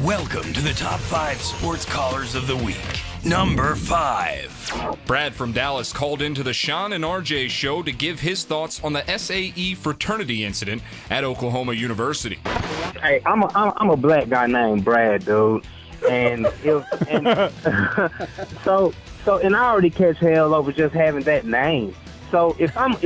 Welcome to the top 5 sports callers of the week. Number 5. Brad from Dallas called into the Sean and RJ show to give his thoughts on the SAE fraternity incident at Oklahoma University. Hey, I'm a black guy named Brad, dude, and so I already catch hell over just having that name. So if I'm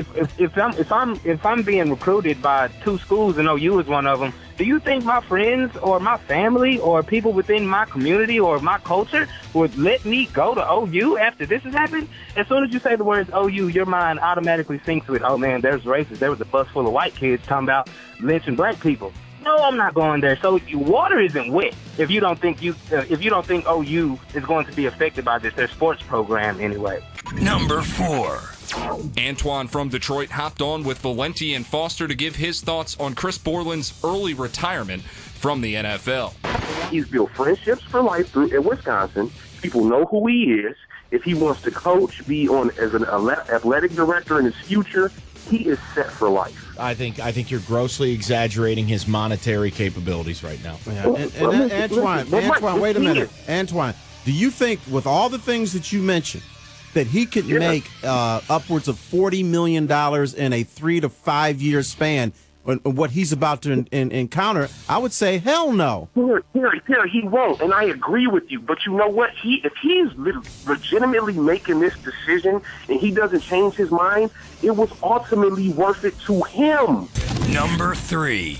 being recruited by 2 schools and OU is one of them, do you think my friends or my family or people within my community or my culture would let me go to OU after this has happened? As soon as you say the words OU, your mind automatically sinks with, oh man, there's racist. There was a bus full of white kids talking about lynching black people. No, I'm not going there. So water isn't wet if you don't think OU is going to be affected by this. Their sports program anyway. Number 4. Antoine from Detroit hopped on with Valenti and Foster to give his thoughts on Chris Borland's early retirement from the NFL. He's built friendships for life in Wisconsin. People know who he is. If he wants to coach, be on as an athletic director in his future, he is set for life. I think you're grossly exaggerating his monetary capabilities right now. Yeah. Antoine, wait a minute. Antoine, do you think with all the things that you mentioned that he could make upwards of $40 million in a 3 to 5 year span on what he's about to encounter? I would say hell no. Here, he won't, and I agree with you. But you know what? If he's legitimately making this decision and he doesn't change his mind, it was ultimately worth it to him. Number 3.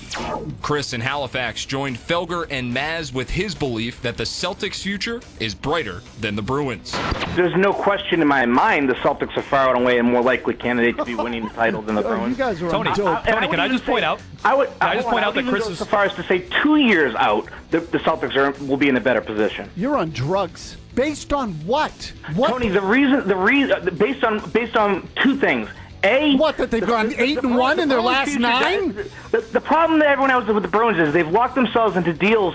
Chris in Halifax joined Felger and Maz with his belief that the Celtics' future is brighter than the Bruins. There's no question in my mind the Celtics are far and away a more likely candidate to be winning the title than the Bruins. You guys are Tony, can I just point out? I just point out that Chris is so far as to say 2 years out, the Celtics will be in a better position. You're on drugs. Based on what? Tony, the reason based on 2 things. What, that they've gone 8-1 in their last 9? The problem that everyone has with the Bruins is they've locked themselves into deals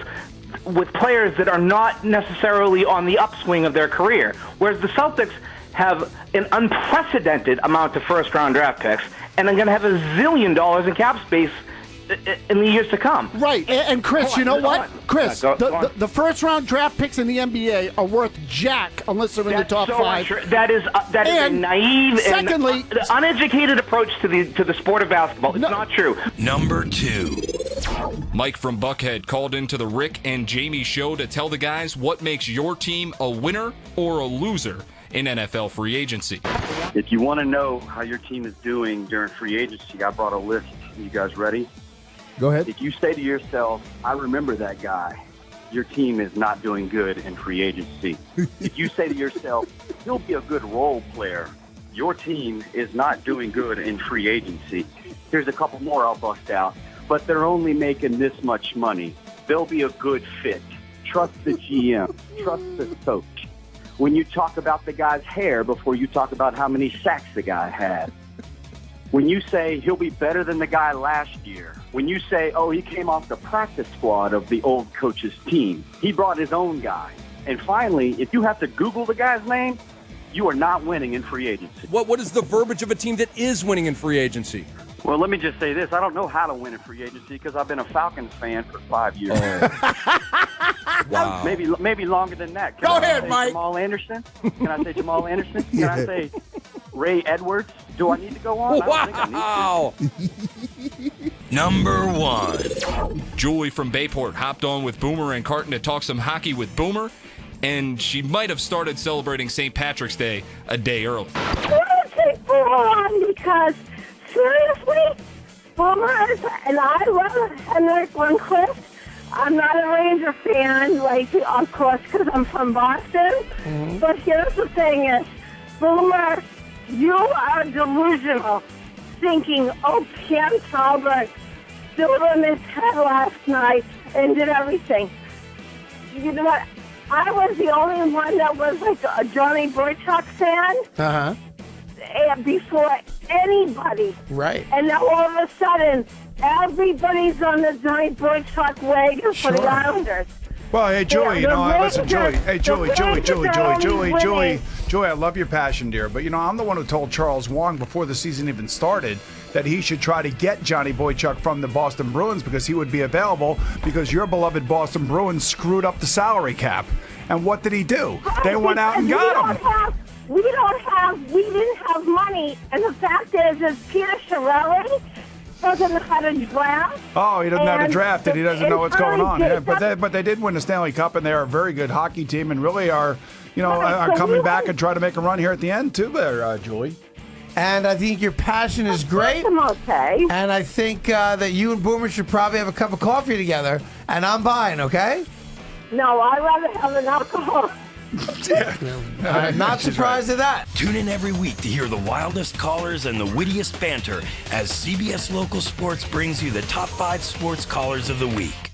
with players that are not necessarily on the upswing of their career, whereas the Celtics have an unprecedented amount of first-round draft picks and are going to have $1 zillion in cap space in the years to come. Right. And Chris, you know what? Chris, the first-round draft picks in the NBA are worth jack unless they're in the top 5. True. That is a naive secondly, and uneducated approach to the sport of basketball. It's not true. Number 2. Mike from Buckhead called into the Rick and Jamie show to tell the guys what makes your team a winner or a loser in NFL free agency. If you want to know how your team is doing during free agency, I brought a list. You guys ready? Go ahead. If you say to yourself, I remember that guy, your team is not doing good in free agency. If you say to yourself, he'll be a good role player, your team is not doing good in free agency. Here's a couple more I'll bust out. But they're only making this much money. They'll be a good fit. Trust the GM. Trust the coach. When you talk about the guy's hair before you talk about how many sacks the guy had. When you say he'll be better than the guy last year. When you say, oh, he came off the practice squad of the old coach's team. He brought his own guy. And finally, if you have to Google the guy's name, you are not winning in free agency. What is the verbiage of a team that is winning in free agency? Well, let me just say this. I don't know how to win in free agency because I've been a Falcons fan for 5 years. Wow. Maybe longer than that. Go ahead, Mike. Jamal Anderson? Can I say Jamal Anderson? Can I say Ray Edwards? Do I need to go on? Wow. Number 1. Julie from Bayport hopped on with Boomer and Carton to talk some hockey with Boomer, and she might have started celebrating St. Patrick's Day a day early. I want to take Boomer on because, seriously, Boomer is, and I love Henrik Lundqvist. I'm not a Ranger fan, of course, because I'm from Boston. Mm-hmm. But here's the thing is, Boomer, you are delusional, thinking, oh, Cam Talbot stood on his head last night and did everything. You know what? I was the only one that was like a Johnny Boychuk fan. Uh-huh. Before anybody. Right. And now all of a sudden, everybody's on the Johnny Boychuk wagon for the Islanders. Well, hey, Julie, listen, Julie. Hey, Julie, I love your passion, dear. But, I'm the one who told Charles Wong before the season even started that he should try to get Johnny Boychuk from the Boston Bruins because he would be available because your beloved Boston Bruins screwed up the salary cap. And what did he do? They went out and got him. We didn't have money, and the fact is Peter Chiarelli doesn't know how to draft. Oh, he doesn't know how to draft it. He doesn't know what's going on. Yeah, but they did win the Stanley Cup, and they are a very good hockey team, and really are coming back and try to make a run here at the end too. There, Julie. And I think your passion is great. I'm okay. And I think that you and Boomer should probably have a cup of coffee together. And I'm buying, okay? No, I'd rather have an alcohol. I'm not surprised at that. Tune in every week to hear the wildest callers and the wittiest banter as CBS Local Sports brings you the top 5 sports callers of the week.